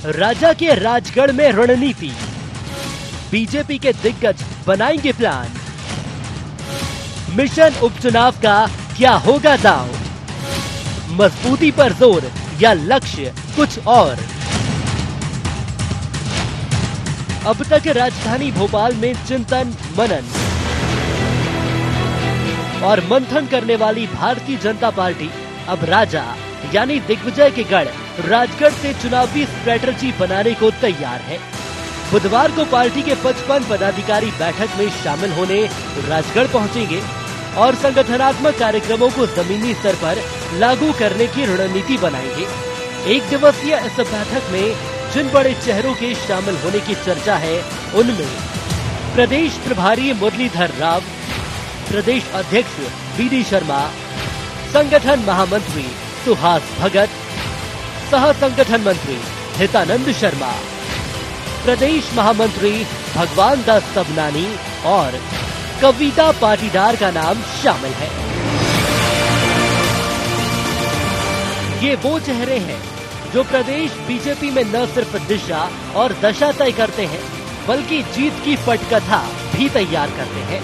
राजा के राजगढ़ में रणनीति, बीजेपी के दिग्गज बनाएंगे प्लान, मिशन उपचुनाव का क्या होगा दांव, मजबूती पर जोर या लक्ष्य कुछ और। अब तक राजधानी भोपाल में चिंतन मनन और मंथन करने वाली भारतीय जनता पार्टी अब राजा यानी दिग्विजय के गढ़ राजगढ़ से चुनावी स्ट्रेटजी बनाने को तैयार है। बुधवार को पार्टी के 55 पदाधिकारी बैठक में शामिल होने राजगढ़ पहुंचेंगे और संगठनात्मक कार्यक्रमों को जमीनी स्तर पर लागू करने की रणनीति बनाएंगे। एक दिवसीय इस बैठक में जिन बड़े चेहरों के शामिल होने की चर्चा है, उनमें प्रदेश प्रभारी मुरलीधर राव, प्रदेश अध्यक्ष बीडी शर्मा, संगठन महामंत्री सुहास भगत, सह संगठन मंत्री हितानंद शर्मा, प्रदेश महामंत्री भगवान दास सबनानी और कविता पाटीदार का नाम शामिल है। ये वो चेहरे हैं जो प्रदेश बीजेपी में न सिर्फ दिशा और दशा तय करते हैं, बल्कि जीत की पटकथा भी तैयार करते हैं।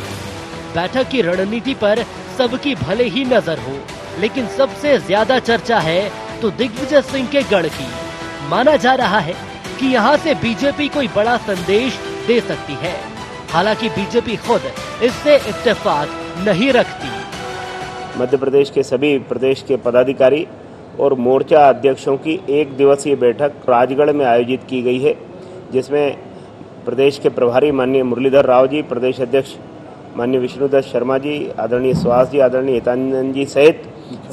बैठक की रणनीति पर सबकी भले ही नजर हो, लेकिन सबसे ज्यादा चर्चा है तो दिग्विजय सिंह के गढ़ की। माना जा रहा है कि यहाँ से बीजेपी कोई बड़ा संदेश दे सकती है। हालांकि बीजेपी खुद इससे इत्तेफाक नहीं रखती। मध्य प्रदेश के सभी प्रदेश के पदाधिकारी और मोर्चा अध्यक्षों की एक दिवसीय बैठक राजगढ़ में आयोजित की गई है, जिसमें प्रदेश के प्रभारी माननीय मुरलीधर राव जी, प्रदेश अध्यक्ष माननीय विष्णुदत्त शर्मा जी, आदरणीय सुहास जी, आदरणीय हितानंद जी सहित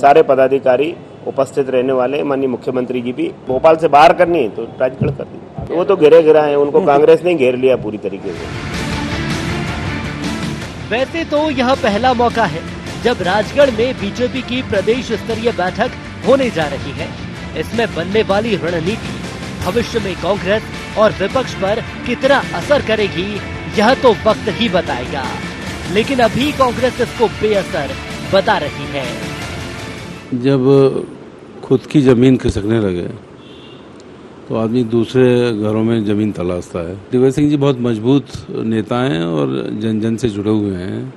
सारे पदाधिकारी उपस्थित रहने वाले। माननीय मुख्यमंत्री जी भी भोपाल से बाहर करनी है तो राजगढ़ कर दी, वो तो घेरे गिरा है, उनको कांग्रेस ने घेर लिया पूरी तरीके से। वैसे तो यह पहला मौका है जब राजगढ़ में बीजेपी की प्रदेश स्तरीय बैठक होने जा रही है। इसमें बनने वाली रणनीति भविष्य में कांग्रेस और विपक्ष पर कितना असर करेगी, यह तो वक्त ही बताएगा। लेकिन अभी कांग्रेस इसको बेअसर बता रही है। जब खुद की जमीन खिसकने लगे तो आदमी दूसरे घरों में जमीन तलाशता है। दिग्विजय सिंह जी बहुत मजबूत नेता हैं और जन जन से जुड़े हुए हैं।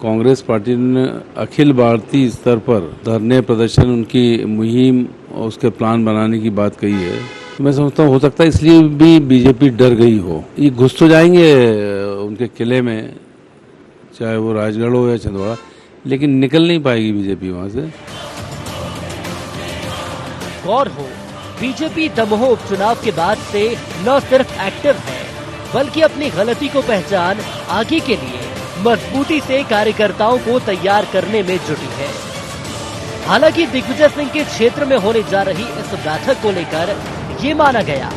कांग्रेस पार्टी ने अखिल भारतीय स्तर पर धरने प्रदर्शन, उनकी मुहिम और उसके प्लान बनाने की बात कही है। मैं समझता हूँ हो सकता है इसलिए भी बीजेपी डर गई हो। ये घुस तो जाएंगे उनके किले में, चाहे वो राजगढ़ हो या छिंदवाड़ा, लेकिन निकल नहीं पाएगी बीजेपी वहां से। गौर हो, बीजेपी दमोह उपचुनाव के बाद से न सिर्फ एक्टिव है, बल्कि अपनी गलती को पहचान आगे के लिए मजबूती से कार्यकर्ताओं को तैयार करने में जुटी है। हालांकि दिग्विजय सिंह के क्षेत्र में होने जा रही इस बैठक को लेकर ये माना गया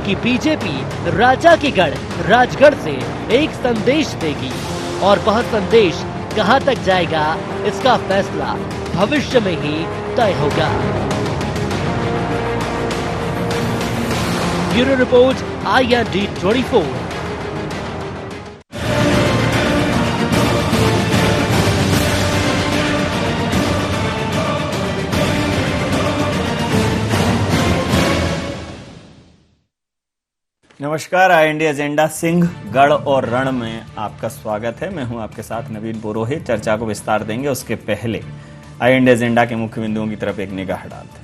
कि बीजेपी राजा के गढ़ राजगढ़ से एक संदेश देगी और वह संदेश कहां तक जाएगा, इसका फैसला भविष्य में ही तय होगा। Bureau report IND 24। नमस्कार, IND एजेंडा सिंह गढ़ और रण में आपका स्वागत है। मैं हूं आपके साथ नवीन पुरोहित। चर्चा को विस्तार देंगे, उसके पहले IND एजेंडा के मुख्य बिंदुओं की तरफ एक निगाह डालते हैं।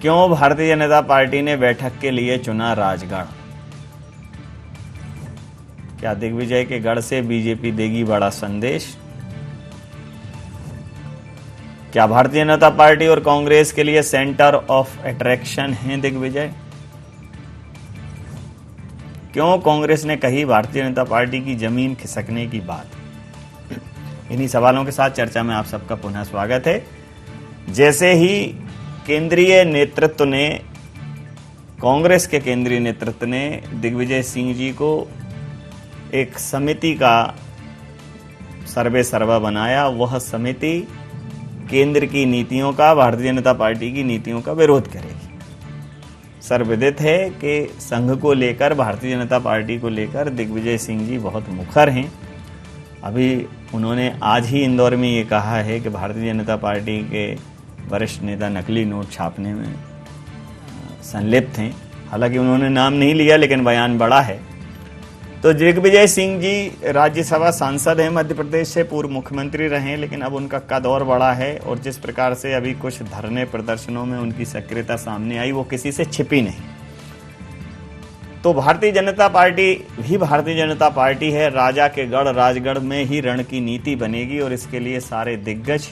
क्यों भारतीय जनता पार्टी ने बैठक के लिए चुना राजगढ़? क्या दिग्विजय के गढ़ से बीजेपी देगी बड़ा संदेश? क्या भारतीय जनता पार्टी और कांग्रेस के लिए सेंटर ऑफ अट्रैक्शन है दिग्विजय? क्यों कांग्रेस ने कही भारतीय जनता पार्टी की जमीन खिसकने की बात? इन्हीं सवालों के साथ चर्चा में आप सबका पुनः स्वागत है। जैसे ही केंद्रीय नेतृत्व ने, कांग्रेस के केंद्रीय नेतृत्व ने दिग्विजय सिंह जी को एक समिति का सर्वे सर्वा बनाया, वह समिति केंद्र की नीतियों का, भारतीय जनता पार्टी की नीतियों का विरोध करेगी। सर्वविदित है कि संघ को लेकर, भारतीय जनता पार्टी को लेकर दिग्विजय सिंह जी बहुत मुखर हैं। अभी उन्होंने आज ही इंदौर में ये कहा है कि भारतीय जनता पार्टी के वरिष्ठ नेता नकली नोट छापने में संलिप्त हैं। हालांकि उन्होंने नाम नहीं लिया, लेकिन बयान बड़ा है। तो दिग्विजय सिंह जी राज्यसभा सांसद हैं मध्य प्रदेश से, पूर्व मुख्यमंत्री रहे, लेकिन अब उनका कद और बड़ा है और जिस प्रकार से अभी कुछ धरने प्रदर्शनों में उनकी सक्रियता सामने आई वो किसी से छिपी नहीं। तो भारतीय जनता पार्टी भी भारतीय जनता पार्टी है। राजा के गढ़ राजगढ़ में ही रण की नीति बनेगी और इसके लिए सारे दिग्गज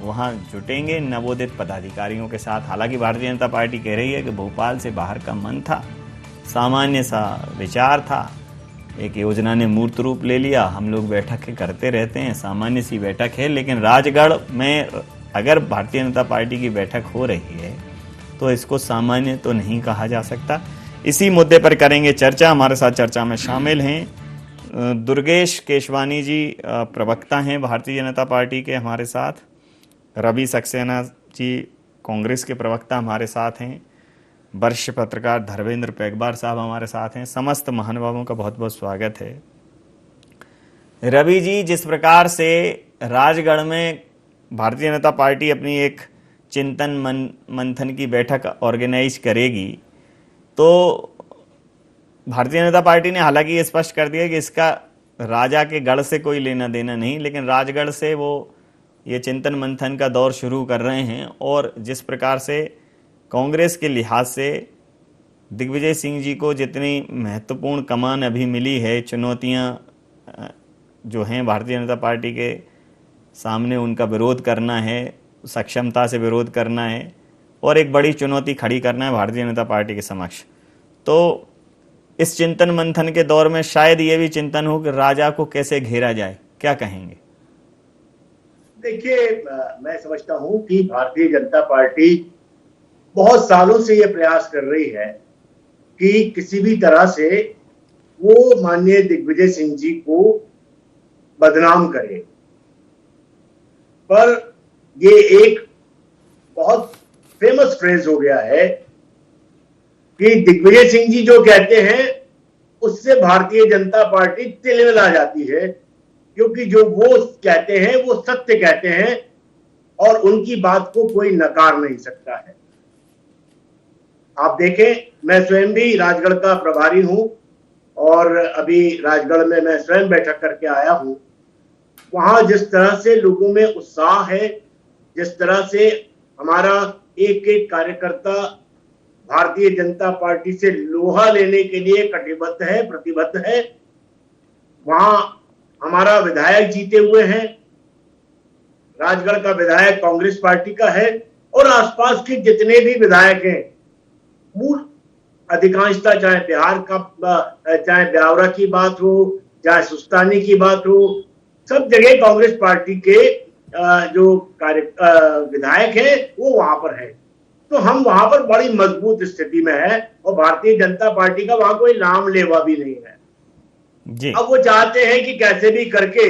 वहां जुटेंगे नवोदित पदाधिकारियों के साथ। हालांकि भारतीय जनता पार्टी कह रही है कि भोपाल से बाहर का मन था, सामान्य सा विचार था, एक योजना ने मूर्त रूप ले लिया। हम लोग बैठकें करते रहते हैं, सामान्य सी बैठक है, लेकिन राजगढ़ में अगर भारतीय जनता पार्टी की बैठक हो रही है तो इसको सामान्य तो नहीं कहा जा सकता। इसी मुद्दे पर करेंगे चर्चा। हमारे साथ चर्चा में शामिल हैं दुर्गेश केशवानी जी, प्रवक्ता हैं भारतीय जनता पार्टी के हमारे साथ। रवि सक्सेना जी कांग्रेस के प्रवक्ता हमारे साथ हैं। वरिष्ठ पत्रकार धर्मेंद्र पैगबार साहब हमारे साथ हैं। समस्त महानुभावों का बहुत बहुत स्वागत है। रवि जी, जिस प्रकार से राजगढ़ में भारतीय जनता पार्टी अपनी एक चिंतन मंथन की बैठक ऑर्गेनाइज करेगी, तो भारतीय जनता पार्टी ने हालांकि ये स्पष्ट कर दिया कि इसका राजा के गढ़ से कोई लेना देना नहीं, लेकिन राजगढ़ से वो ये चिंतन मंथन का दौर शुरू कर रहे हैं। और जिस प्रकार से कांग्रेस के लिहाज से दिग्विजय सिंह जी को जितनी महत्वपूर्ण कमान अभी मिली है, चुनौतियां जो हैं भारतीय जनता पार्टी के सामने, उनका विरोध करना है, सक्षमता से विरोध करना है और एक बड़ी चुनौती खड़ी करना है भारतीय जनता पार्टी के समक्ष। तो इस चिंतन मंथन के दौर में शायद ये भी चिंतन हो कि राजा को कैसे घेरा जाए, क्या कहेंगे? देखिए, मैं समझता हूं कि भारतीय जनता पार्टी बहुत सालों से ये प्रयास कर रही है कि किसी भी तरह से वो माननीय दिग्विजय सिंह जी को बदनाम करे, पर ये एक बहुत फेमस फ्रेज हो गया है कि दिग्विजय सिंह जी जो कहते हैं उससे भारतीय जनता पार्टी तिलमिला जाती है, क्योंकि जो वो कहते हैं वो सत्य कहते हैं और उनकी बात को कोई नकार नहीं सकता है। आप देखें, मैं स्वयं भी राजगढ़ का प्रभारी हूं और अभी राजगढ़ में मैं स्वयं बैठक करके आया हूं। वहां जिस तरह से लोगों में उत्साह है, जिस तरह से हमारा एक एक कार्यकर्ता भारतीय जनता पार्टी से लोहा लेने के लिए कटिबद्ध है, प्रतिबद्ध है। वहां हमारा विधायक जीते हुए हैं, राजगढ़ का विधायक कांग्रेस पार्टी का है और आसपास के जितने भी विधायक हैं, मूल अधिकांशता, चाहे बिहार का, चाहे ब्यावरा की बात हो, चाहे सुस्तानी की बात हो, सब जगह कांग्रेस पार्टी के जो विधायक हैं वो वहां पर है। तो हम वहां पर बड़ी मजबूत स्थिति में है और भारतीय जनता पार्टी का वहां कोई नाम लेवा भी नहीं है जी। अब वो चाहते हैं कि कैसे भी करके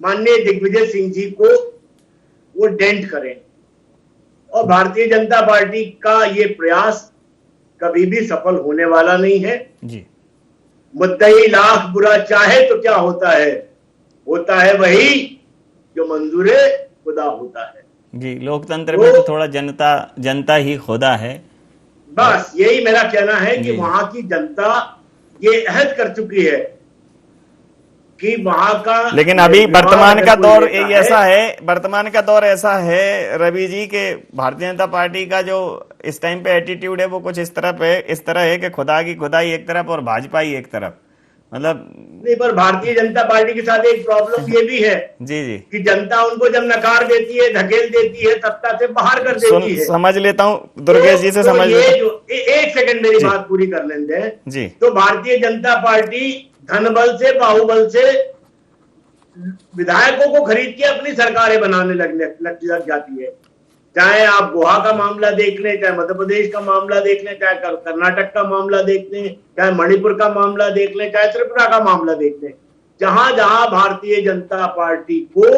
माननीय दिग्विजय सिंह जी को वो डेंट करें और भारतीय जनता पार्टी का ये प्रयास कभी भी सफल होने वाला नहीं है जी। मुद्दई लाख बुरा चाहे तो क्या होता है वही जो मंजूर खुदा होता है जी। लोकतंत्र में तो थोड़ा जनता ही खुदा है। बस यही मेरा कहना है कि वहां की जनता ये अहद कर चुकी है कि वहां का, लेकिन अभी वर्तमान का दौर ऐसा है रवि जी के भारतीय जनता पार्टी का जो इस टाइम पे एटीट्यूड है वो कुछ इस तरह है कि खुदा की खुदाई एक तरफ और भाजपा ही एक तरफ, मतलब नहीं। पर भारतीय जनता पार्टी के साथ एक प्रॉब्लम ये भी है जी कि जनता उनको जब नकार देती है, धकेल देती है, सत्ता से बाहर कर देती है। समझ लेता हूँ दुर्गेश जी से, समझ लेता। एक सेकंड मेरी बात पूरी कर लेते हैं जी। तो भारतीय जनता पार्टी धन बल से, बाहुबल से विधायकों को खरीद के अपनी सरकारें बनाने लग जाती है। चाहे आप गोवा का मामला देख लें, चाहे मध्य प्रदेश का मामला देख लें, चाहे कर्नाटक का मामला देख लें, चाहे मणिपुर का मामला देख लें, चाहे त्रिपुरा का मामला देख लें, जहां जहां भारतीय जनता पार्टी को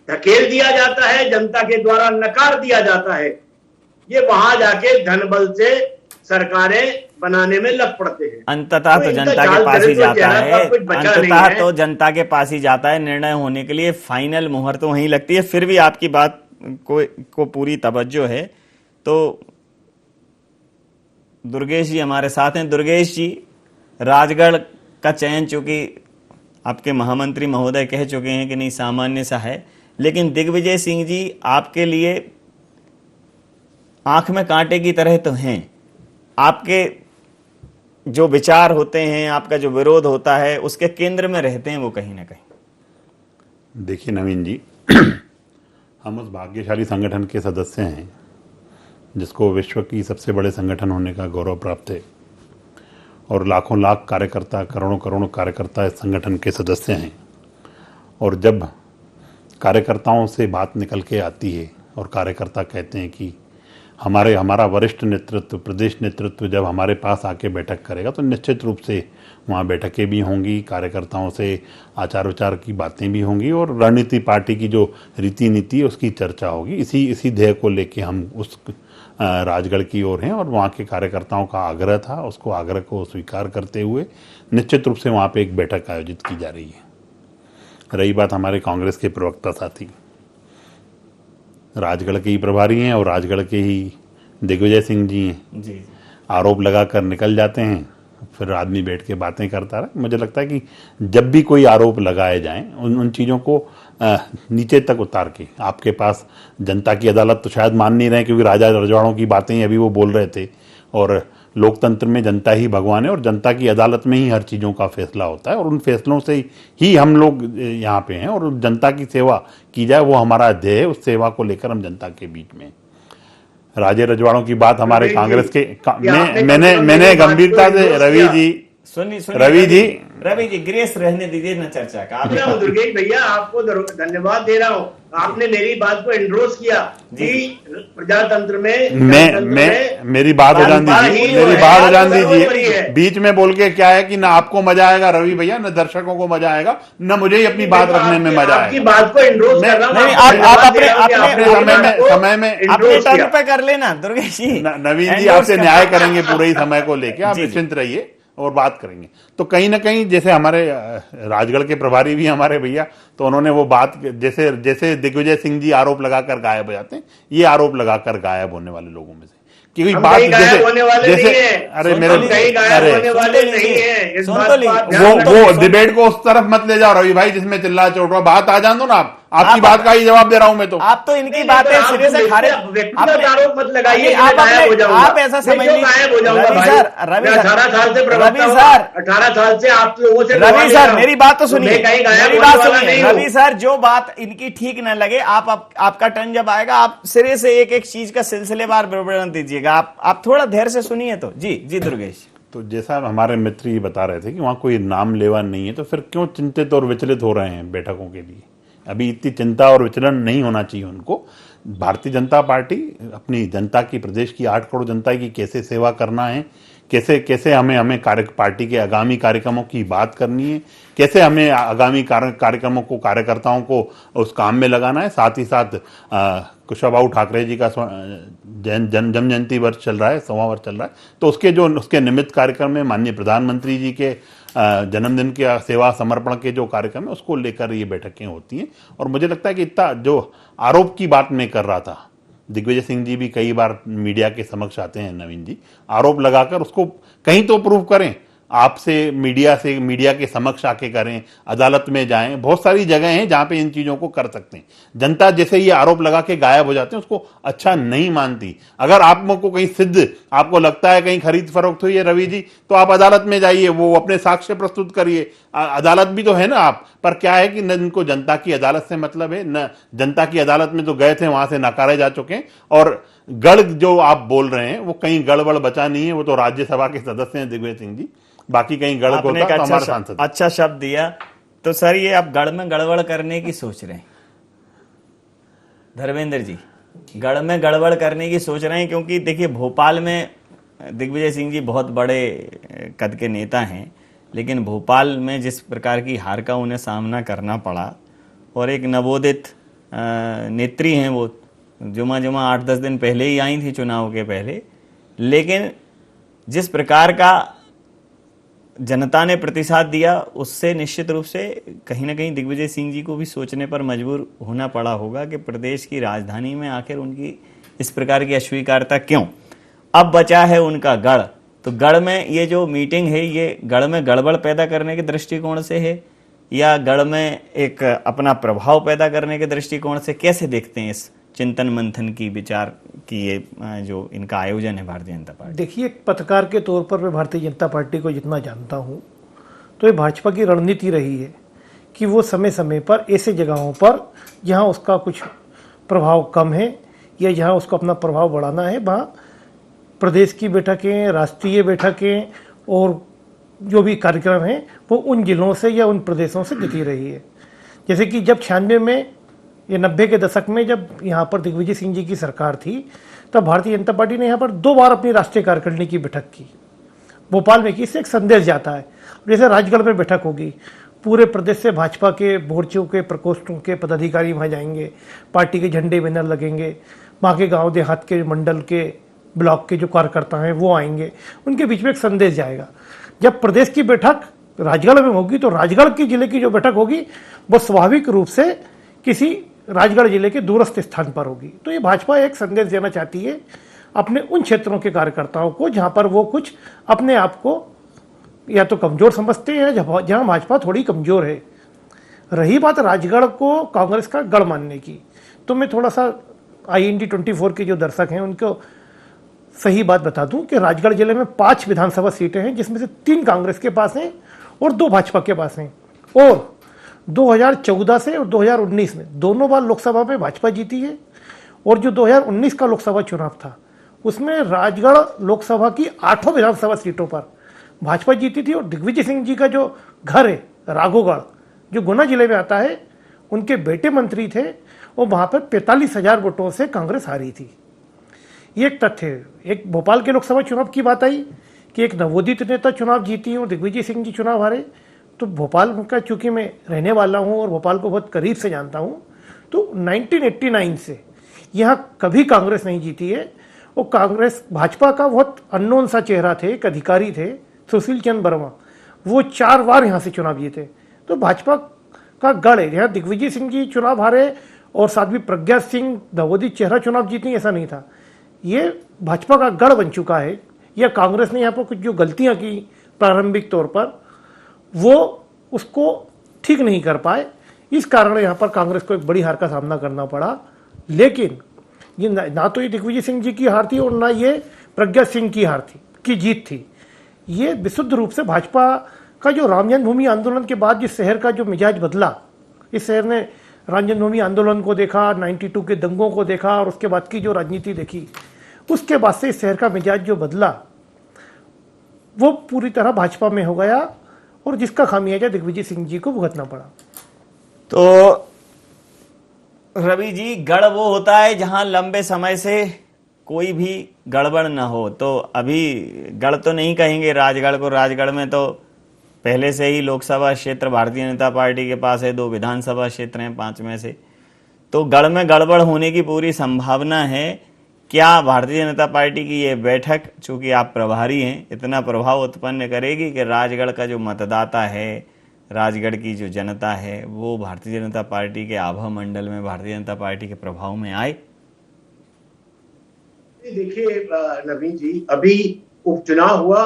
धकेल दिया जाता है, जनता के द्वारा नकार दिया जाता है, ये वहां जाके धन बल से सरकारें बनाने में लग पड़ते हैं। अंततः तो जनता के पास ही जाता है, अंततः तो जनता के पास ही जाता है निर्णय होने के लिए, फाइनल मुहर तो वहीं लगती है। फिर भी आपकी बात को पूरी तवज्जो है। तो दुर्गेश जी हमारे साथ हैं। दुर्गेश जी, राजगढ़ का चयन चूंकि आपके महामंत्री महोदय कह चुके हैं कि नहीं सामान्य सा है, लेकिन दिग्विजय सिंह जी आपके लिए आंख में कांटे की तरह तो हैं। आपके जो विचार होते हैं, आपका जो विरोध होता है, उसके केंद्र में रहते हैं वो कहीं ना कहीं। देखिए नवीन जी, हम उस भाग्यशाली संगठन के सदस्य हैं जिसको विश्व की सबसे बड़े संगठन होने का गौरव प्राप्त है, और लाखों लाख कार्यकर्ता, करोड़ों करोड़ों कार्यकर्ता इस संगठन के सदस्य हैं। और जब कार्यकर्ताओं से बात निकल के आती है और कार्यकर्ता कहते हैं कि हमारा वरिष्ठ नेतृत्व, प्रदेश नेतृत्व जब हमारे पास आके बैठक करेगा तो निश्चित रूप से वहाँ बैठकें भी होंगी, कार्यकर्ताओं से आचार विचार की बातें भी होंगी और रणनीति पार्टी की जो रीति नीति है उसकी चर्चा होगी। इसी ध्येय को लेके हम उस राजगढ़ की ओर हैं, और वहाँ के कार्यकर्ताओं का आग्रह था, उसको आग्रह को स्वीकार करते हुए निश्चित रूप से वहाँ पे एक बैठक आयोजित की जा रही है। रही बात हमारे कांग्रेस के प्रवक्ता साथी, राजगढ़ के ही प्रभारी हैं और राजगढ़ के ही दिग्विजय सिंह जी हैं। जी। आरोप लगाकर निकल जाते हैं, फिर आदमी बैठ के बातें करता रहे। मुझे लगता है कि जब भी कोई आरोप लगाए जाएं उन चीज़ों को नीचे तक उतार के, आपके पास जनता की अदालत तो शायद मान नहीं रहे क्योंकि राजा रजवाड़ों की बातें अभी वो बोल रहे थे, और लोकतंत्र में जनता ही भगवान है और जनता की अदालत में ही हर चीज़ों का फैसला होता है, और उन फैसलों से ही हम लोग यहाँ पे हैं, और जनता की सेवा की जाए वो हमारा ध्येय है। उस सेवा को लेकर हम जनता के बीच में। राजे रजवाड़ों की बात हमारे कांग्रेस के मैंने गंभीरता से रवि जी ग्रेस रहने दीजिए ना चर्चा का। दुर्गेश भैया आपको धन्यवाद दे रहा हूँ, आपने मेरी बात को एंडोर्स किया कि प्रजातंत्र में मेरी बात हो जान दीजिए। बीच में बोल के क्या है कि ना आपको मजा आएगा रवि भैया, न दर्शकों को मजा आएगा, न मुझे ही अपनी बात रखने में मजा आएगा। आपकी बात को एंडोर्स कर रहा हूं। आप अपने समय में अपने टर्न पे कर लेना दुर्गेश जी। नवीन जी आपसे न्याय करेंगे पूरे ही समय को लेके, आप निश्चिंत रहिए और बात करेंगे। तो कहीं ना कहीं जैसे हमारे राजगढ़ के प्रभारी भी हमारे भैया, तो उन्होंने वो बात जैसे दिग्विजय सिंह जी आरोप लगाकर गायब हो जाते हैं, ये आरोप लगाकर गायब होने वाले लोगों में से क्योंकि बात अरे मेरे वो डिबेट को उस तरफ मत ले जाओ रवि भाई जिसमें चिल्ला चोट रहा, बात आ जान दो ना। आपकी बात का ही जवाब दे रहा हूं मैं। तो आप तो इनकी बातें सिरे से खारिज आरोप मत लगाइए। आप ऐसा समझ लीजिए रवि सर 18 साल से आप लोगों से रवि सर मेरी बात तो सुनिए, मेरी बात सुनिए रवि सर। जो बात इनकी ठीक न लगे आपका टर्न जब आएगा आप सिरे से एक एक चीज का सिलसिलेवार विवरण दीजिएगा। आप थोड़ा धैर्य से सुनिए। तो जी दुर्गेश, तो जैसा हमारे मित्र ये बता रहे थे कि वहाँ कोई नाम लेवा नहीं है, तो फिर क्यों चिंतित और विचलित हो रहे हैं बैठकों के लिए? अभी इतनी चिंता और विचलन नहीं होना चाहिए उनको। भारतीय जनता पार्टी अपनी जनता की, प्रदेश की 8 करोड़ जनता की कैसे सेवा करना है, कैसे हमें पार्टी के आगामी कार्यक्रमों की बात करनी है, कैसे हमें आगामी कार्यक्रमों को, कार्यकर्ताओं को उस काम में लगाना है। साथ ही साथ कुशाभाऊ ठाकरे जी का जन्म जयंती वर्ष चल रहा है, 100वां वर्ष चल रहा है, तो उसके निमित्त कार्यक्रम में माननीय प्रधानमंत्री जी के जन्मदिन के सेवा समर्पण के जो कार्यक्रम है उसको लेकर ये बैठकें होती हैं। और मुझे लगता है कि इतना जो आरोप की बात मैं कर रहा था, दिग्विजय सिंह जी भी कई बार मीडिया के समक्ष आते हैं नवीन जी, आरोप लगाकर उसको कहीं तो प्रूव करें, आपसे मीडिया के समक्ष आके करें, अदालत में जाएं। बहुत सारी जगह हैं जहां पे इन चीजों को कर सकते हैं। जनता जैसे ये आरोप लगा के गायब हो जाते हैं उसको अच्छा नहीं मानती। अगर आपको कहीं सिद्ध आपको लगता है कहीं खरीद फरोख्त हुई है रवि जी, तो आप अदालत में जाइए, वो अपने साक्ष्य प्रस्तुत करिए। अदालत भी तो है ना आप, पर क्या है कि न इनको जनता की अदालत से मतलब है, न जनता की अदालत में तो गए थे वहां से नकारे जा चुके हैं। और गढ़ जो आप बोल रहे हैं वो कहीं गड़बड़ बचा नहीं है, वो तो राज्यसभा के सदस्य हैं दिग्विजय सिंह जी, बाकी कहीं गढ़ को अच्छा शब्द दिया। तो सर ये आप गढ़ में गड़बड़ करने की सोच रहे हैं धर्मेंद्र जी, गढ़ में गड़बड़ करने की सोच रहे हैं, क्योंकि देखिए भोपाल में दिग्विजय सिंह जी बहुत बड़े कद के नेता हैं, लेकिन भोपाल में जिस प्रकार की हार का उन्हें सामना करना पड़ा, और एक नवोदित नेत्री हैं वो, जुमा 8-10 दिन पहले ही आई थी चुनाव के पहले, लेकिन जिस प्रकार का जनता ने प्रतिसाद दिया उससे निश्चित रूप से कहीं ना कहीं दिग्विजय सिंह जी को भी सोचने पर मजबूर होना पड़ा होगा कि प्रदेश की राजधानी में आखिर उनकी इस प्रकार की अस्वीकारता क्यों। अब बचा है उनका गढ़। तो गढ़ में ये जो मीटिंग है, ये गढ़ में गड़बड़ पैदा करने के दृष्टिकोण से है या गढ़ में एक अपना प्रभाव पैदा करने के दृष्टिकोण से, कैसे देखते हैं इस चिंतन मंथन की, विचार की ये जो इनका आयोजन है भारतीय जनता पार्टी? देखिए, एक पत्रकार के तौर पर मैं भारतीय जनता पार्टी को जितना जानता हूँ, तो ये भाजपा की रणनीति रही है कि वो समय समय पर ऐसे जगहों पर जहाँ उसका कुछ प्रभाव कम है या जहाँ उसको अपना प्रभाव बढ़ाना है, वहाँ प्रदेश की बैठकें, राष्ट्रीय बैठकें और जो भी कार्यक्रम हैं वो उन जिलों से या उन प्रदेशों से जीती रही है। जैसे कि जब 96 में या 90 के दशक में जब यहाँ पर दिग्विजय सिंह जी की सरकार थी, तब भारतीय जनता पार्टी ने यहाँ पर 2 बार अपनी राष्ट्रीय कार्यकारिणी की बैठक की, भोपाल में की। इससे एक संदेश जाता है। जैसे राजगढ़ में बैठक होगी, पूरे प्रदेश से भाजपा के मोर्चों के प्रकोष्ठों के पदाधिकारी वहाँ जाएंगे, पार्टी के झंडे बैनर लगेंगे, वहाँ के गांव देहात के मंडल के ब्लॉक के जो कार्यकर्ता हैं वो आएंगे, उनके बीच में एक संदेश जाएगा। जब प्रदेश की बैठक राजगढ़ में होगी तो राजगढ़ के जिले की जो बैठक होगी वो स्वाभाविक रूप से किसी राजगढ़ जिले के दूरस्थ स्थान पर होगी। तो ये भाजपा एक संदेश देना चाहती है अपने उन क्षेत्रों के कार्यकर्ताओं को जहाँ पर वो कुछ अपने आप को या तो कमज़ोर समझते हैं, जहाँ भाजपा थोड़ी कमज़ोर है। रही बात राजगढ़ को कांग्रेस का गढ़ मानने की, तो मैं थोड़ा सा IND 24 के जो दर्शक हैं उनको सही बात बता दूं कि राजगढ़ जिले में 5 विधानसभा सीटें हैं, जिसमें से 3 कांग्रेस के पास हैं और 2 भाजपा के पास हैं। और 2014 से और 2019 में दोनों बार लोकसभा में भाजपा जीती है। और जो 2019 का लोकसभा चुनाव था उसमें राजगढ़ लोकसभा की 8 विधानसभा सीटों पर भाजपा जीती थी। और दिग्विजय सिंह जी का जो घर है राघोगढ़, जो गुना जिले में आता है, उनके बेटे मंत्री थे और वहाँ पर 45,000 वोटों से कांग्रेस हारी थी। ये एक तथ्य है। एक भोपाल के लोकसभा चुनाव की बात आई कि एक नवोदित नेता चुनाव जीती और दिग्विजय सिंह जी चुनाव हारे। तो भोपाल का चूंकि मैं रहने वाला हूँ और भोपाल को बहुत करीब से जानता हूँ, तो 1989 से यहाँ कभी कांग्रेस नहीं जीती है। और कांग्रेस भाजपा का बहुत अननोन सा चेहरा थे, एक अधिकारी थे सुशील चंद्र वर्मा, वो 4 बार यहाँ से चुनाव जीते। तो भाजपा का गढ़ है। यहाँ दिग्विजय सिंह जी चुनाव हारे और साध्वी प्रज्ञा सिंह नवोदित चेहरा चुनाव जीती, ऐसा नहीं था। ये भाजपा का गढ़ बन चुका है। या कांग्रेस ने यहाँ पर कुछ जो गलतियाँ की प्रारंभिक तौर पर, वो उसको ठीक नहीं कर पाए। इस कारण यहाँ पर कांग्रेस को एक बड़ी हार का सामना करना पड़ा। लेकिन ये ना तो ये दिग्विजय सिंह जी की हार थी और ना ये प्रज्ञा सिंह की हार थी, की जीत थी। ये विशुद्ध रूप से भाजपा का जो राम जन्मभूमि आंदोलन के बाद जिस शहर का जो मिजाज बदला, इस शहर ने राम जन्मभूमि आंदोलन को देखा, 92 के दंगों को देखा और उसके बाद की जो राजनीति देखी, उसके बाद से इस शहर का मिजाज जो बदला वो पूरी तरह भाजपा में हो गया और जिसका खामियाजा दिग्विजय सिंह जी को भुगतना पड़ा। तो रवि जी, गढ़ वो होता है जहां लंबे समय से कोई भी गड़बड़ न हो। तो अभी गढ़ तो नहीं कहेंगे राजगढ़ को। राजगढ़ में तो पहले से ही लोकसभा क्षेत्र भारतीय जनता पार्टी के पास है, 2 विधानसभा क्षेत्र हैं 5 में से। तो गढ़ में गड़बड़ होने की पूरी संभावना है। क्या भारतीय जनता पार्टी की ये बैठक, चूंकि आप प्रभारी हैं, इतना प्रभाव उत्पन्न करेगी कि राजगढ़ का जो मतदाता है, राजगढ़ की जो जनता है, वो भारतीय जनता पार्टी के आभा मंडल में भारतीय जनता पार्टी के प्रभाव में आए? देखिए नवीन जी, अभी उपचुनाव हुआ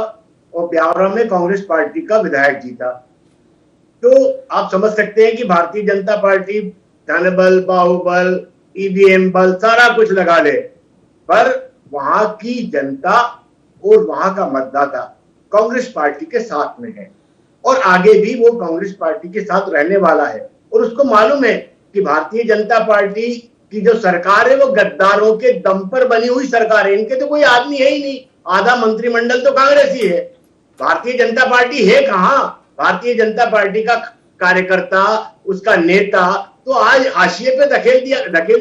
और ब्यावरा में कांग्रेस पार्टी का विधायक जीता। तो आप समझ सकते हैं कि भारतीय जनता पार्टी धनबल, बाहुबल, EVM बल सारा कुछ लगा ले, पर वहां की जनता और वहां का मतदाता कांग्रेस पार्टी के साथ में है और आगे भी वो कांग्रेस पार्टी के साथ रहने वाला है। और उसको मालूम है कि भारतीय जनता पार्टी की जो सरकार है वो गद्दारों के दम पर बनी हुई सरकार है। इनके तो कोई आदमी है ही नहीं, आधा मंत्रिमंडल तो कांग्रेस ही है। भारतीय जनता पार्टी है कहां? भारतीय जनता पार्टी का कार्यकर्ता, उसका नेता तो आज हाशिए पे धकेल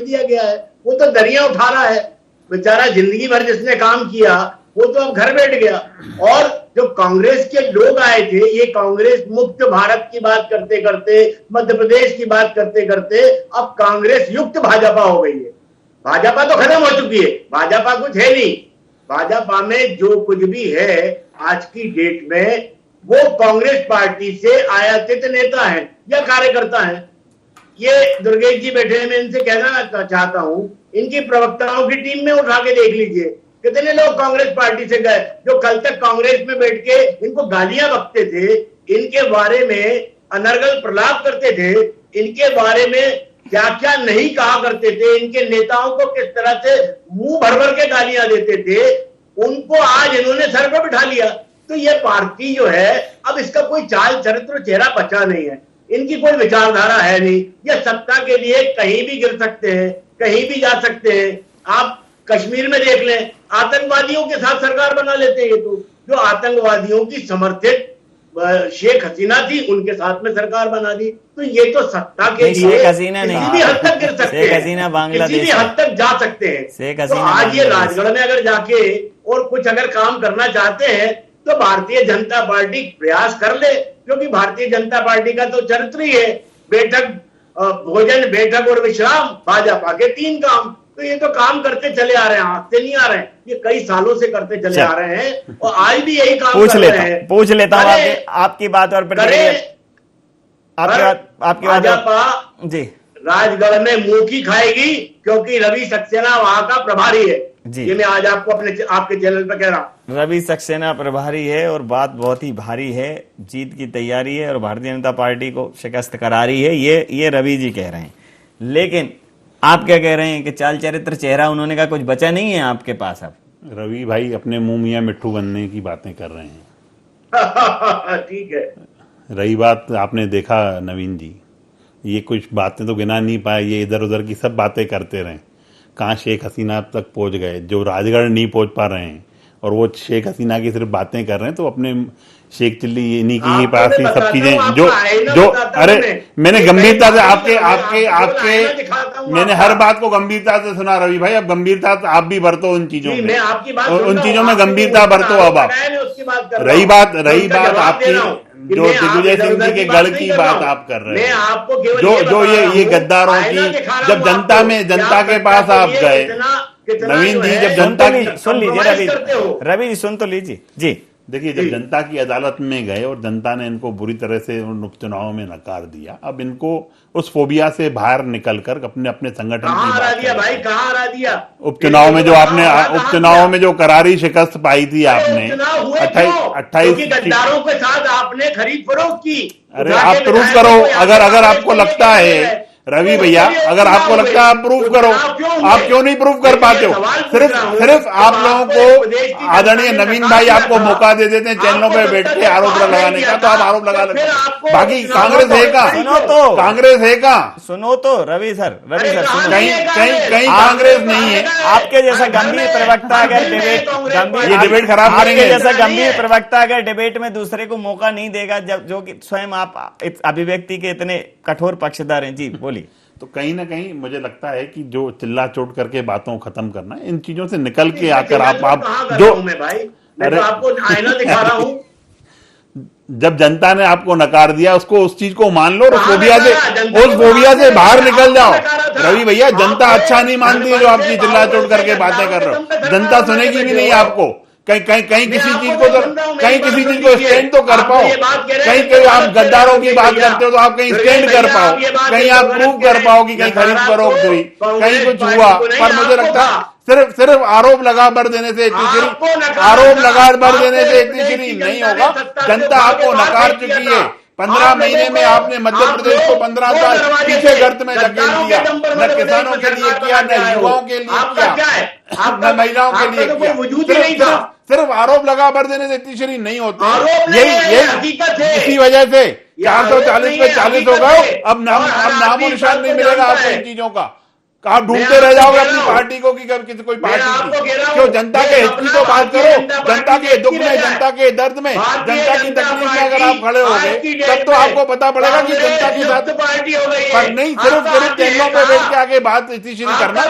दिया गया है। वो तो दरिया उठा रहा है बेचारा। जिंदगी भर जिसने काम किया वो तो अब घर बैठ गया। और जो कांग्रेस के लोग आए थे, ये कांग्रेस मुक्त भारत की बात करते करते, मध्य प्रदेश की बात करते करते अब कांग्रेस युक्त भाजपा हो गई है। भाजपा तो खत्म हो चुकी है, भाजपा कुछ है नहीं। भाजपा में जो कुछ भी है आज की डेट में वो कांग्रेस पार्टी से आयातित नेता है या कार्यकर्ता है। ये दुर्गेश जी बैठे हैं, मैं इनसे कहना चाहता हूं, इनकी प्रवक्ताओं की टीम में उठा के देख लीजिए, कितने लोग कांग्रेस पार्टी से गए जो कल तक कांग्रेस में बैठ के इनको गालियां बकते थे, इनके बारे में अनर्गल प्रलाप करते थे, इनके बारे में क्या क्या नहीं कहा करते थे, इनके नेताओं को किस तरह से मुंह भर भर के गालियां देते थे, उनको आज इन्होंने सर पर बिठा लिया। तो ये पार्टी जो है अब इसका कोई चाल चरित्र चेहरा बचा नहीं है, इनकी कोई विचारधारा है नहीं। ये सत्ता के लिए कहीं भी गिर सकते हैं, कहीं भी जा सकते हैं। आप कश्मीर में देख लें, आतंकवादियों के साथ सरकार बना लेते हैं। ये तो जो आतंकवादियों की समर्थित शेख हसीना थी उनके साथ में सरकार बना दी। तो ये तो सत्ता के लिए शेख हसीना नहीं, किसी भी हद तक गिर सकते हैं, शेख हसीना बांग्लादेश किसी भी हद तक जा सकते हैं। शेख तो हसीना आज ये बांग्लादेश। राजगढ़ में अगर जाके और कुछ अगर काम करना चाहते हैं तो भारतीय जनता पार्टी प्रयास कर ले, क्योंकि भारतीय जनता पार्टी का तो चरित्र ही है बैठक, भोजन, बैठक और विश्राम, भाजपा के 3 काम। तो ये तो काम करते चले आ रहे हैं, हाथ से नहीं आ रहे हैं, ये कई सालों से करते चले आ रहे हैं और आज भी यही काम कर रहे हैं। पूछ लेता हूँ आपकी बात और आपकी बात भाजपा जी राजगढ़ में मुंह की खाएगी, क्योंकि रवि सक्सेना वहां का प्रभारी है जी। ये मैं आज आपको आपके चैनल पर कह रहा हूं। रवि सक्सेना प्रभारी है और बात बहुत ही भारी है, जीत की तैयारी है और भारतीय जनता पार्टी को शिकस्त करा रही है, ये रवि जी कह रहे हैं। लेकिन आप क्या कह रहे हैं कि चाल चरित्र चेहरा उन्होंने कहा कुछ बचा नहीं है आपके पास? अब रवि भाई अपने मुंह मियां मिट्ठू बनने की बातें कर रहे हैं। ठीक है। रही बात, आपने देखा नवीन जी, ये कुछ बातें तो गिना नहीं पाए, ये इधर उधर की सब बातें करते रहे। कहाँ शेख हसीना तक पहुंच गए, जो राजगढ़ नहीं पहुंच पा रहे हैं, और वो शेख हसीना की सिर्फ बातें कर रहे हैं। तो अपने शेख चिल्ली इन्हीं की ही पास ही सब चीजें जो अरे मैंने गंभीरता से आपके मैंने हर बात को गंभीरता से सुना रवि भाई। अब गंभीरता आप भी बरतो उन चीजों में, उन चीजों में गंभीरता बरतो। अब आप रही बात आपकी जो दिग्विजय सिंह जी के गढ़ की बात आप कर रहे हैं, जो ये गद्दारों की, जब जनता के पास आप गए नवीन जी, जब जनता की सुन लीजिए रवि जी सुन तो लीजिए जी। देखिए, जब जनता की अदालत में गए और जनता ने इनको बुरी तरह से उन उपचुनावों में नकार दिया, अब इनको उस फोबिया से बाहर निकलकर अपने संगठन की बात दिया भाई, कहाँ हरा दिया? उपचुनाव में जो आपने उपचुनाव में जो करारी शिकस्त पाई थी आपने 28 गद्दारों के साथ आपने खरीद फरोख्त की। अरे आप प्रूफ करो, अगर आपको लगता है रवि भैया, अगर आपको लगता है आप प्रूफ करो, आप क्यों नहीं प्रूफ कर पाते हो? सिर्फ आप लोगों को आदरणीय नवीन भाई आपको मौका दे देते हैं चैनलों पे बैठ के आरोप लगाने का, तो आप आरोप लगा लेते हैं। बाकी कांग्रेस है का? कांग्रेस है का? सुनो तो रवि सर सुनो, कहीं कांग्रेस नहीं है। आपके जैसा गंभीर प्रवक्ता अगर ये डिबेट खराब करेंगे, जैसा गंभीर प्रवक्ता अगर डिबेट में दूसरे को मौका नहीं देगा, जब जो कि स्वयं आप अभिव्यक्ति के इतने कठोर पक्षधर हैं जी, बोलिए। तो कहीं ना कहीं मुझे लगता है कि जो चिल्ला चोट करके बातों को खत्म करना है, इन चीजों से निकल के आकर आप जो मैं तो आपको आईना दिखा रहा हूं। जब जनता ने आपको नकार दिया, उसको उस चीज को मान लो और उस फोबिया से बाहर निकल जाओ। रवि भैया, जनता अच्छा नहीं मानती है जो आपकी चिल्ला चोट करके बातें कर रहे हो। जनता सुनेगी भी नहीं आपको। कहीं किसी चीज को स्टैंड तो कर पाओ। कहीं आप गद्दारों की बात करते हो तो आप कहीं स्टैंड कर पाओ, कहीं आप प्रूव कर पाओ कि कहीं खरीद फरोख्त हुई, कहीं कुछ हुआ। पर मुझे लगता है सिर्फ आरोप लगा भर देने से इतनी श्री नहीं होगा। जनता आपको नकार चुकी है। 15 महीने में आपने मध्य प्रदेश को 15 साल पीछे गर्त में धकेल दिया। न किसानों के लिए किया, न युवाओं के लिए किया, न महिलाओं के लिए किया। सिर्फ आरोप लगा भर देने से इतनी श्री नहीं होती। यही इसी वजह से 440 पे 40 हो गए। अब नामो निशान नहीं मिलेगा आपको इन चीजों का। आप ढूंढते रह जाओगे अपनी पार्टी को कि किसी कोई पार्टी की। क्यों जनता के हित की तो बात करो। जनता के दुख में, जनता के दर्द में, जनता की तकलीफ में अगर आप खड़े होगे तब तो आपको पता पड़ेगा कि जनता के साथ पार्टी हो गई। पर नहीं सिर्फ चैनलों पे बैठ के आगे बात इतनी शुरू करना।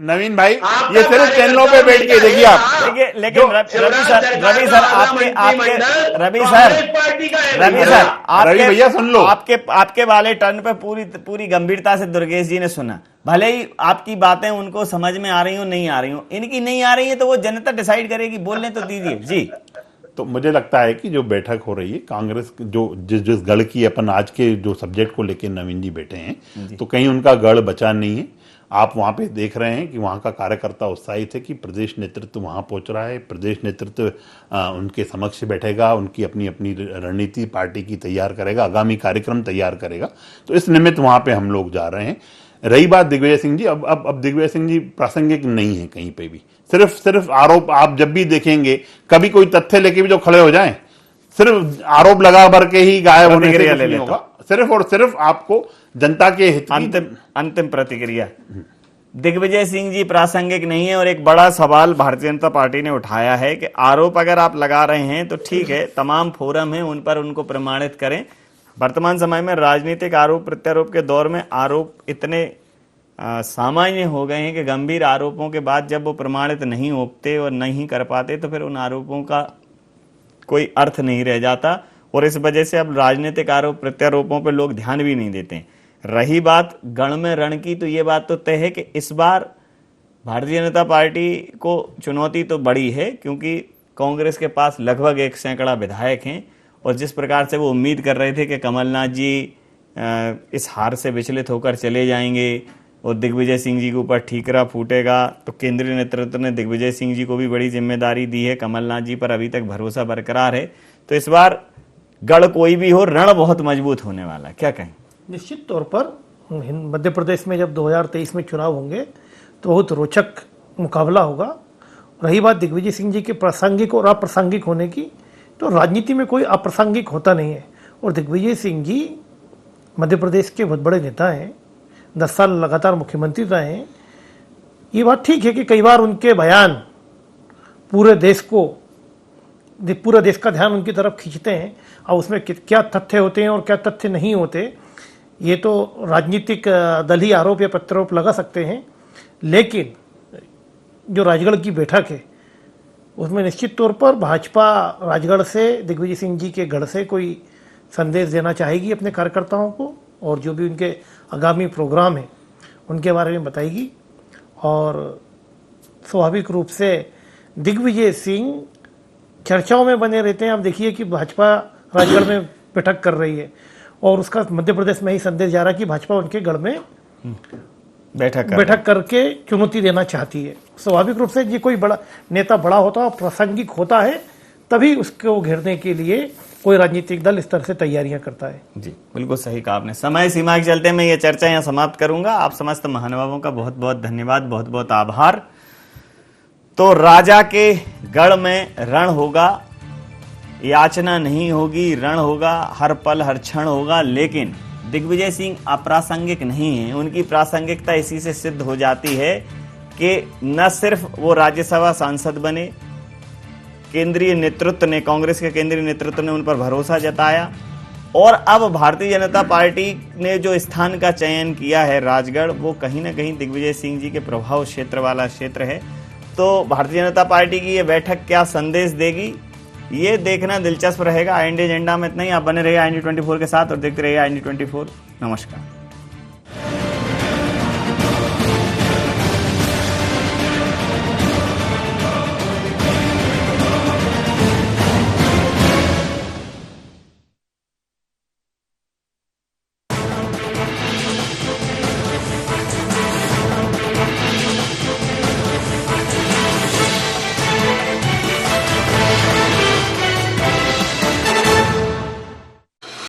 नवीन भाई, ये सिर्फ चैनलों पे बैठ के देखिए आप। लेकिन रवि भैया सुन लो, आपके वाले टर्न पे पूरी गंभीरता से दुर्गेश जी ने सुना। भले ही आपकी बातें उनको समझ में आ रही हो, नहीं आ रही हो, इनकी नहीं आ रही है तो वो जनता डिसाइड करेगी। बोलने तो दीजिए जी। तो मुझे लगता है कि जो बैठक हो रही है कांग्रेस जो जिस गढ़ की अपन आज के जो सब्जेक्ट को लेकर नवीन जी बैठे हैं, तो कहीं उनका गढ़ बचा नहीं है। आप वहाँ पे देख रहे हैं कि वहाँ का कार्यकर्ता उत्साहित है कि प्रदेश नेतृत्व वहाँ पहुँच रहा है, प्रदेश नेतृत्व उनके समक्ष बैठेगा, उनकी अपनी अपनी रणनीति पार्टी की तैयार करेगा, आगामी कार्यक्रम तैयार करेगा। तो इस निमित्त वहाँ पे हम लोग जा रहे हैं। रही बात दिग्विजय सिंह जी, अब दिग्विजय सिंह जी प्रासंगिक नहीं है कहीं पे भी। सिर्फ आरोप, आप जब भी देखेंगे कभी कोई तथ्य लेके भी जो खड़े हो जाएं, सिर्फ आरोप लगा भर के ही गायब होने से नहीं होगा। सिर्फ और सिर्फ आपको जनता के हित की अंतिम प्रतिक्रिया। दिग्विजय सिंह जी प्रासंगिक नहीं है, और एक बड़ा सवाल भारतीय जनता पार्टी ने उठाया है कि आरोप अगर आप लगा रहे हैं तो ठीक है, तमाम फोरम है उन पर उनको प्रमाणित करें। वर्तमान समय में राजनीतिक आरोप प्रत्यारोप के दौर में आरोप इतने सामान्य हो गए हैं कि गंभीर आरोपों के बाद जब वो प्रमाणित नहीं होते और नहीं कर पाते तो फिर उन आरोपों का कोई अर्थ नहीं रह जाता, और इस वजह से अब राजनीतिक आरोप प्रत्यारोपों पर लोग ध्यान भी नहीं देते। रही बात गण में रण की, तो ये बात तो तय है कि इस बार भारतीय जनता पार्टी को चुनौती तो बड़ी है, क्योंकि कांग्रेस के पास लगभग 1 सैकड़ा विधायक हैं, और जिस प्रकार से वो उम्मीद कर रहे थे कि कमलनाथ जी इस हार से विचलित होकर चले जाएंगे और दिग्विजय सिंह जी के ऊपर ठीकरा फूटेगा, तो केंद्रीय नेतृत्व ने दिग्विजय सिंह जी को भी बड़ी जिम्मेदारी दी है। कमलनाथ जी पर अभी तक भरोसा बरकरार है। तो इस बार गढ़ कोई भी हो, रण बहुत मजबूत होने वाला है, क्या कहें? निश्चित तौर पर मध्य प्रदेश में जब 2023 में चुनाव होंगे तो बहुत रोचक मुकाबला होगा। रही बात दिग्विजय सिंह जी के प्रासंगिक और अप्रासंगिक होने की, तो राजनीति में कोई अप्रासंगिक होता नहीं है, और दिग्विजय सिंह जी मध्य प्रदेश के बहुत बड़े नेता हैं, 10 साल लगातार मुख्यमंत्री रहे हैं। ये बात ठीक है कि कई बार उनके बयान पूरे देश का ध्यान उनकी तरफ खींचते हैं, और उसमें क्या तथ्य होते हैं और क्या तथ्य नहीं होते, ये तो राजनीतिक दल ही आरोप या प्रत्यारोप लगा सकते हैं। लेकिन जो राजगढ़ की बैठक है उसमें निश्चित तौर पर भाजपा राजगढ़ से, दिग्विजय सिंह जी के गढ़ से कोई संदेश देना चाहेगी अपने कार्यकर्ताओं को, और जो भी उनके आगामी प्रोग्राम है उनके बारे में बताएगी। और स्वाभाविक रूप से दिग्विजय सिंह चर्चाओं में बने रहते हैं। आप देखिए कि भाजपा राजगढ़ में बैठक कर रही है, और उसका मध्य प्रदेश में ही संदेश जा रहा है कि भाजपा उनके गढ़ में बैठक करके चुनौती देना चाहती है। स्वाभाविक रूप से ये कोई बड़ा नेता बड़ा होता है, प्रासंगिक होता है, तभी उसको घेरने के लिए कोई राजनीतिक दल इस तरह से तैयारियां करता है। जी बिल्कुल सही कहा आपने। समय सीमा के चलते मैं ये चर्चा यहाँ समाप्त करूंगा। आप समस्त महानुभावों का बहुत बहुत धन्यवाद, बहुत बहुत आभार। तो राजा के गढ़ में रण होगा, याचना नहीं होगी, रण होगा, हर पल हर क्षण होगा। लेकिन दिग्विजय सिंह अप्रासंगिक नहीं है, उनकी प्रासंगिकता इसी से सिद्ध हो जाती है कि न सिर्फ वो राज्यसभा सांसद बने, केंद्रीय नेतृत्व ने, कांग्रेस के केंद्रीय नेतृत्व ने उन पर भरोसा जताया, और अब भारतीय जनता पार्टी ने जो स्थान का चयन किया है राजगढ़, वो कहीं ना कहीं दिग्विजय सिंह जी के प्रभाव क्षेत्र वाला क्षेत्र है। तो भारतीय जनता पार्टी की ये बैठक क्या संदेश देगी, ये देखना दिलचस्प रहेगा। IND एजेंडा में इतना ही। आप बने रहिए IND 24 के साथ और देखते रहिए IND 24। नमस्कार।